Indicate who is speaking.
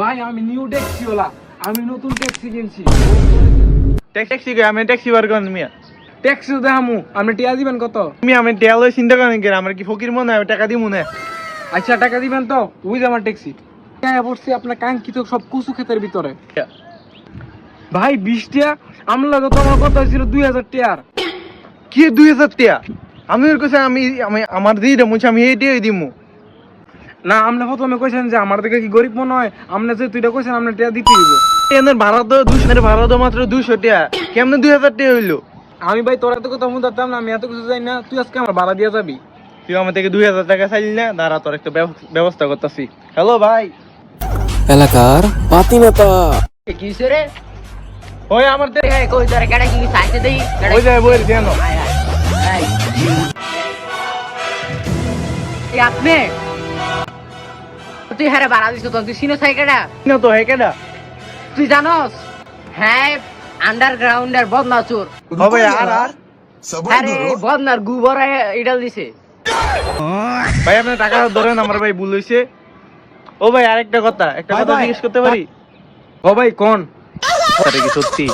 Speaker 1: ভাই আমি নিউ ট্যাক্সিওয়ালা, আমি নতুন ট্যাক্সি কিনছি।
Speaker 2: ট্যাক্সি কই আমি ট্যাক্সি বার করেন মিয়া।
Speaker 1: ট্যাক্সি দেখামু, আপনি টিয়া দিবেন কত?
Speaker 2: তুমি আমি টেল চিন্তা করেন কি আমার কি ফকির মনে হয় টাকা দিমু না।
Speaker 1: আচ্ছা টাকা দিবেন তো, ওই যে আমার ট্যাক্সি। হ্যাঁ পড়ছি আপনার কাঙ্ক্ষিত সব কুচু ক্ষেতের ভিতরে। ভাই 20 টাকা আমলা তো তোমার কথা ছিল 2000 টাকার।
Speaker 2: কি 2000 টাকা? আমি ওর কাছে আমি আমি আমার দিয়ে দেবো আমি এইটাই দিমু।
Speaker 1: না আপনি প্রথমে কইছেন যে আমার থেকে কি গরিব মনে হয়, আপনি যে তুইটা কইছেন আপনি টাকা দিতে দিব।
Speaker 2: এদের ভাড়া তো 200 ভাড়া তো মাত্র 200 টাকা, কেমনে 2000 টাকা হইলো?
Speaker 1: আমি ভাই তোর এত কথা শুনতাম না, আমি এত কিছু জানি না, তুই আজকে আমার ভাড়া দিয়ে যাবি।
Speaker 2: তুই আমার থেকে 2000 টাকা চাইলি না, দাঁড়া তোর একটা ব্যবস্থা করতেছি। হ্যালো ভাই।
Speaker 3: এলাকার পাতি নেতা।
Speaker 4: কিসে রে?
Speaker 2: ওই আমার
Speaker 4: কই তোর কেডা কি চাইতে দেই?
Speaker 2: ওই যায় বইয়ের কেন?
Speaker 4: এই আপনি তুই হারে বাড়া দিছ তো, তুই সিনো চাই কেডা?
Speaker 2: না তো হে কেডা?
Speaker 4: তুই জানোস? হ্যাঁ আন্ডারগ্রাউন্ডের বদনা চোর।
Speaker 2: হবে আর
Speaker 4: আরে বদনার গুবর ইডাল দিছে।
Speaker 2: ভাই আপনার টাকা ধরেন, আমার ভাই ভুল হইছে। ও ভাই আরেকটা কথা, একটা কথা জিজ্ঞেস করতে পারি?
Speaker 1: ও ভাই কোন?
Speaker 2: এটা কি সত্যি?